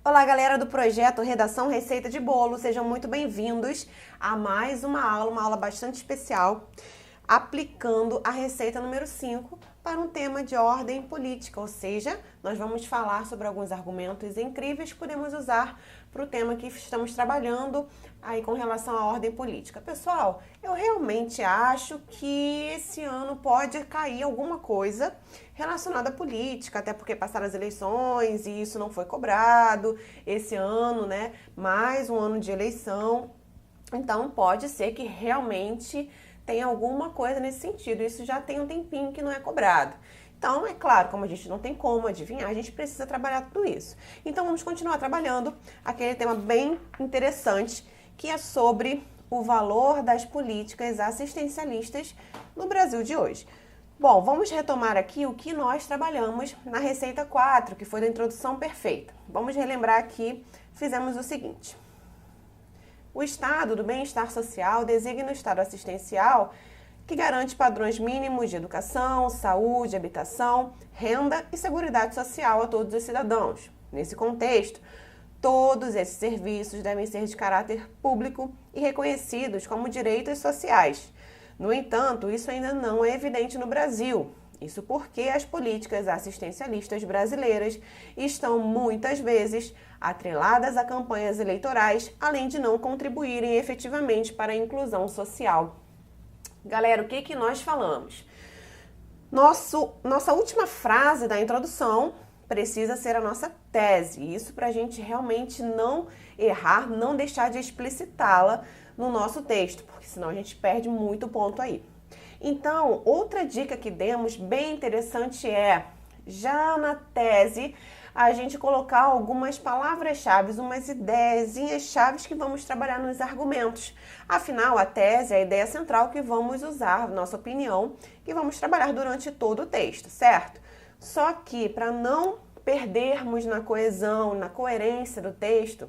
Olá, galera do projeto Redação Receita de Bolo, sejam muito bem-vindos a mais uma aula bastante especial, aplicando a receita número 5 para um tema de ordem política, ou seja, nós vamos falar sobre alguns argumentos incríveis que podemos usar para o tema que estamos trabalhando aí com relação à ordem política. Pessoal, eu realmente acho que esse ano pode cair alguma coisa relacionada à política, até porque passaram as eleições e isso não foi cobrado. Esse ano, né, mais um ano de eleição, então pode ser que realmente tenha alguma coisa nesse sentido. Isso já tem um tempinho que não é cobrado. Então, é claro, como a gente não tem como adivinhar, a gente precisa trabalhar tudo isso. Então, vamos continuar trabalhando aquele tema bem interessante, que é sobre o valor das políticas assistencialistas no Brasil de hoje. Bom, vamos retomar aqui o que nós trabalhamos na receita 4, que foi da introdução perfeita. Vamos relembrar aqui, fizemos o seguinte. O Estado do Bem-Estar Social designa o Estado assistencial que garante padrões mínimos de educação, saúde, habitação, renda e seguridade social a todos os cidadãos. Nesse contexto, todos esses serviços devem ser de caráter público e reconhecidos como direitos sociais. No entanto, isso ainda não é evidente no Brasil. Isso porque as políticas assistencialistas brasileiras estão muitas vezes atreladas a campanhas eleitorais, além de não contribuírem efetivamente para a inclusão social. Galera, o que nós falamos? Nossa última frase da introdução precisa ser a nossa tese. Isso para a gente realmente não errar, não deixar de explicitá-la no nosso texto, porque senão a gente perde muito ponto aí. Então, outra dica que demos bem interessante é, já na tese, a gente colocar algumas palavras-chave, umas ideiazinhas-chave que vamos trabalhar nos argumentos. Afinal, a tese é a ideia central que vamos usar, nossa opinião, que vamos trabalhar durante todo o texto, certo? Só que, para não perdermos na coesão, na coerência do texto,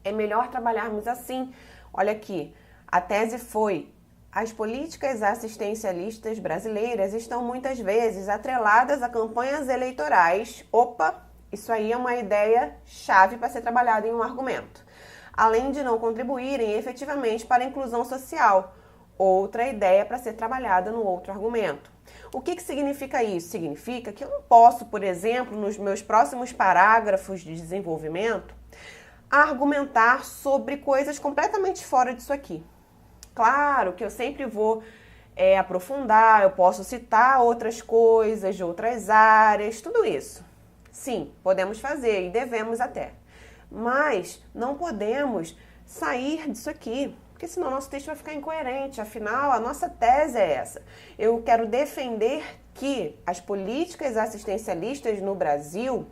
é melhor trabalharmos assim. Olha aqui, a tese foi: as políticas assistencialistas brasileiras estão muitas vezes atreladas a campanhas eleitorais. Opa, isso aí é uma ideia-chave para ser trabalhada em um argumento. Além de não contribuírem efetivamente para a inclusão social. Outra ideia para ser trabalhada no outro argumento. O que significa isso? Significa que eu não posso, por exemplo, nos meus próximos parágrafos de desenvolvimento, argumentar sobre coisas completamente fora disso aqui. Claro que eu sempre vou aprofundar, eu posso citar outras coisas de outras áreas, tudo isso. Sim, podemos fazer e devemos até. Mas não podemos sair disso aqui, porque senão nosso texto vai ficar incoerente. Afinal, a nossa tese é essa. Eu quero defender que as políticas assistencialistas no Brasil,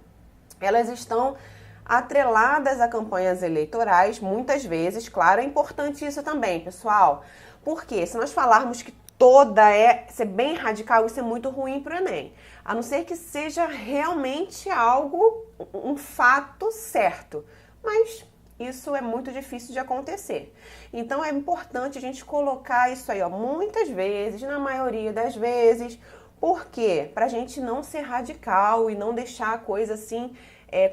elas estão atreladas a campanhas eleitorais, muitas vezes. Claro, é importante isso também, pessoal. Porque se nós falarmos que toda ser bem radical, isso é muito ruim para o Enem. A não ser que seja realmente algo, um fato certo. Mas isso é muito difícil de acontecer. Então é importante a gente colocar isso aí, ó, muitas vezes, na maioria das vezes. Por quê? Para a gente não ser radical e não deixar a coisa assim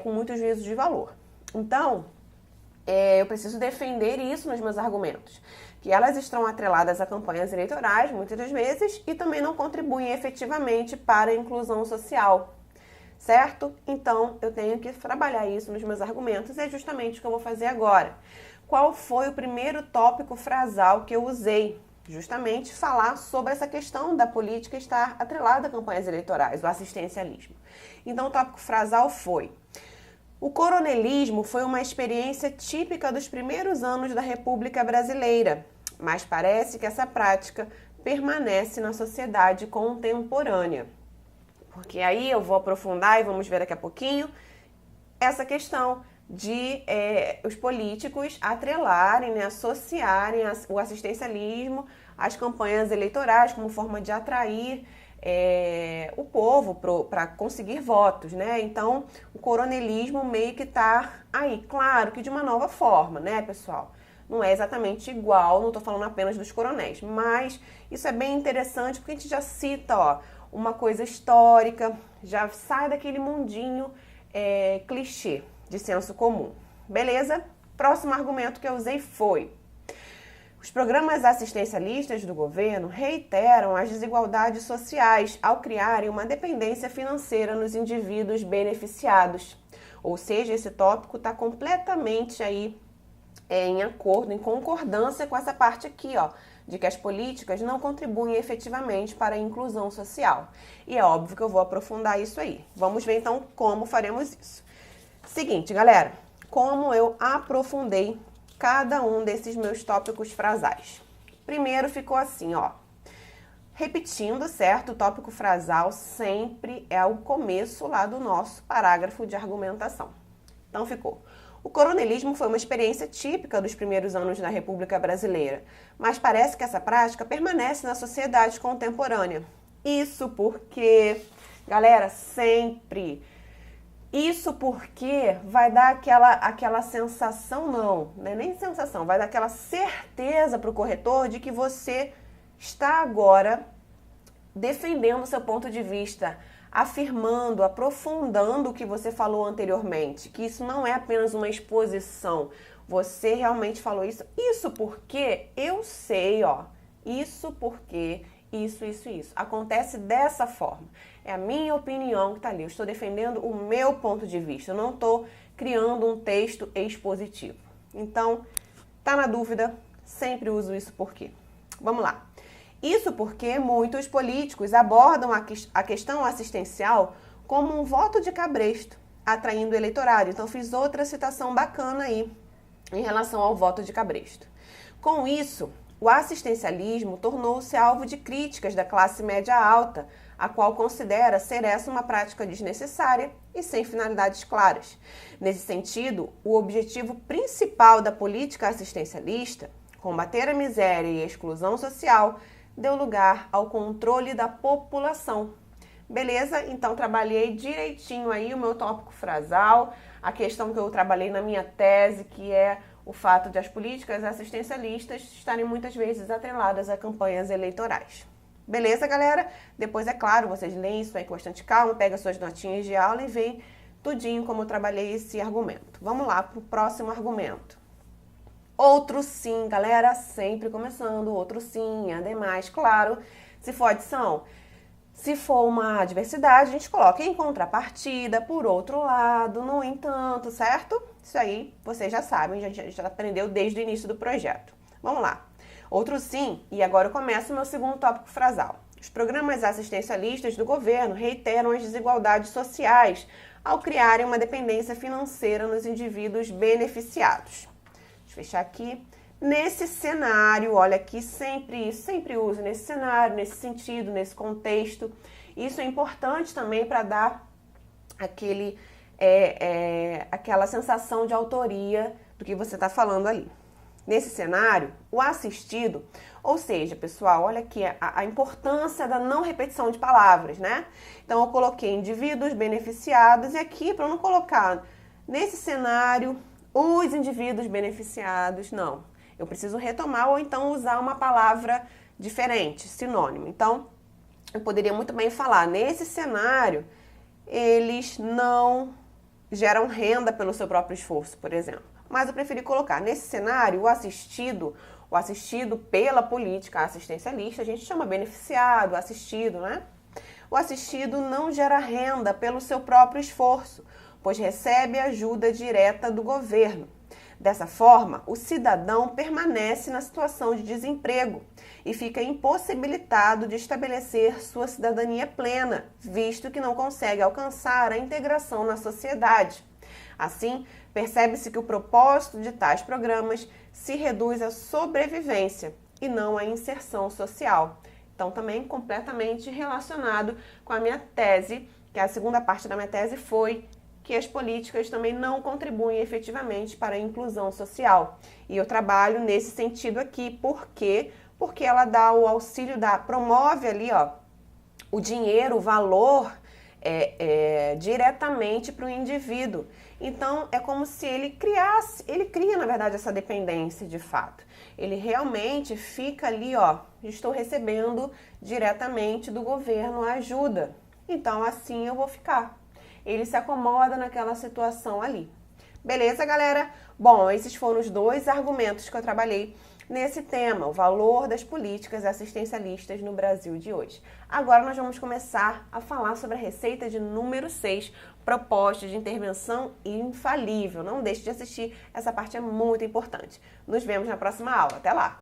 com muito juízo de valor. Então, eu preciso defender isso nos meus argumentos. Que elas estão atreladas a campanhas eleitorais, muitas das vezes, e também não contribuem efetivamente para a inclusão social. Certo? Então, eu tenho que trabalhar isso nos meus argumentos e é justamente o que eu vou fazer agora. Qual foi o primeiro tópico frasal que eu usei? Justamente falar sobre essa questão da política estar atrelada a campanhas eleitorais, o assistencialismo. Então, o tópico frasal foi: o coronelismo foi uma experiência típica dos primeiros anos da República Brasileira, mas parece que essa prática permanece na sociedade contemporânea. Porque aí eu vou aprofundar e vamos ver daqui a pouquinho essa questão de os políticos atrelarem, né, associarem o assistencialismo às campanhas eleitorais como forma de atrair o povo para conseguir votos, né? Então, o coronelismo meio que está aí, claro que de uma nova forma, né, pessoal? Não é exatamente igual, não estou falando apenas dos coronéis, mas isso é bem interessante porque a gente já cita, ó, uma coisa histórica, já sai daquele mundinho clichê. de senso comum. Beleza? Próximo argumento que eu usei foi: os programas assistencialistas do governo reiteram as desigualdades sociais ao criarem uma dependência financeira nos indivíduos beneficiados. Ou seja, esse tópico está completamente aí em acordo, em concordância com essa parte aqui, ó, de que as políticas não contribuem efetivamente para a inclusão social. E é óbvio que eu vou aprofundar isso aí. Vamos ver então como faremos isso. Seguinte, galera, como eu aprofundei cada um desses meus tópicos frasais. Primeiro ficou assim, ó. Repetindo, certo? O tópico frasal sempre é o começo lá do nosso parágrafo de argumentação. Então ficou: o coronelismo foi uma experiência típica dos primeiros anos da República Brasileira, mas parece que essa prática permanece na sociedade contemporânea. Isso porque, galera, sempre... Isso porque vai dar aquela sensação, não, né? Nem sensação, vai dar aquela certeza para o corretor de que você está agora defendendo o seu ponto de vista, afirmando, aprofundando o que você falou anteriormente, que isso não é apenas uma exposição, você realmente falou isso. Isso porque eu sei, ó, isso porque... Isso. Acontece dessa forma. É a minha opinião que está ali. Eu estou defendendo o meu ponto de vista. Eu não estou criando um texto expositivo. Então, tá na dúvida? Sempre uso isso porque. Vamos lá. Isso porque muitos políticos abordam a questão assistencial como um voto de cabresto, atraindo o eleitorado. Então, fiz outra citação bacana aí em relação ao voto de cabresto. Com isso, o assistencialismo tornou-se alvo de críticas da classe média alta, a qual considera ser essa uma prática desnecessária e sem finalidades claras. Nesse sentido, o objetivo principal da política assistencialista, combater a miséria e a exclusão social, deu lugar ao controle da população. Beleza? Então, trabalhei direitinho aí o meu tópico frasal, a questão que eu trabalhei na minha tese, que é o fato de as políticas assistencialistas estarem muitas vezes atreladas a campanhas eleitorais. Beleza, galera? Depois, é claro, vocês leem isso aí com bastante calma, pegam suas notinhas de aula e veem tudinho como eu trabalhei esse argumento. Vamos lá para o próximo argumento. Outro sim, galera, sempre começando, outro sim, ademais, claro, se for adição. Se for uma adversidade, a gente coloca em contrapartida, por outro lado, no entanto, certo? Isso aí vocês já sabem, a gente já aprendeu desde o início do projeto. Vamos lá. Outro sim, e agora eu começo o meu segundo tópico frasal. Os programas assistencialistas do governo reiteram as desigualdades sociais ao criarem uma dependência financeira nos indivíduos beneficiados. Deixa eu fechar aqui. Nesse cenário, olha aqui, sempre uso nesse cenário, nesse sentido, nesse contexto. Isso é importante também para dar aquela sensação de autoria do que você está falando ali. Nesse cenário, o assistido, ou seja, pessoal, olha aqui a importância da não repetição de palavras, né? Então, eu coloquei indivíduos beneficiados e aqui, para eu não colocar nesse cenário os indivíduos beneficiados, não. Eu preciso retomar ou então usar uma palavra diferente, sinônimo. Então, eu poderia muito bem falar, nesse cenário, eles não geram renda pelo seu próprio esforço, por exemplo. Mas eu preferi colocar, nesse cenário, o assistido pela política assistencialista, a gente chama beneficiado, assistido, né? O assistido não gera renda pelo seu próprio esforço, pois recebe ajuda direta do governo. Dessa forma, o cidadão permanece na situação de desemprego e fica impossibilitado de estabelecer sua cidadania plena, visto que não consegue alcançar a integração na sociedade. Assim, percebe-se que o propósito de tais programas se reduz à sobrevivência e não à inserção social. Então, também completamente relacionado com a minha tese, que a segunda parte da minha tese foi que as políticas também não contribuem efetivamente para a inclusão social. E eu trabalho nesse sentido aqui, por quê? Porque ela dá o auxílio, promove ali, ó, o dinheiro, o valor diretamente para o indivíduo. Então, é como se ele cria, na verdade, essa dependência de fato. Ele realmente fica ali, ó, estou recebendo diretamente do governo a ajuda. Então, assim eu vou ficar. Ele se acomoda naquela situação ali. Beleza, galera? Bom, esses foram os 2 argumentos que eu trabalhei nesse tema, o valor das políticas assistencialistas no Brasil de hoje. Agora nós vamos começar a falar sobre a receita de número 6, proposta de intervenção infalível. Não deixe de assistir, essa parte é muito importante. Nos vemos na próxima aula. Até lá!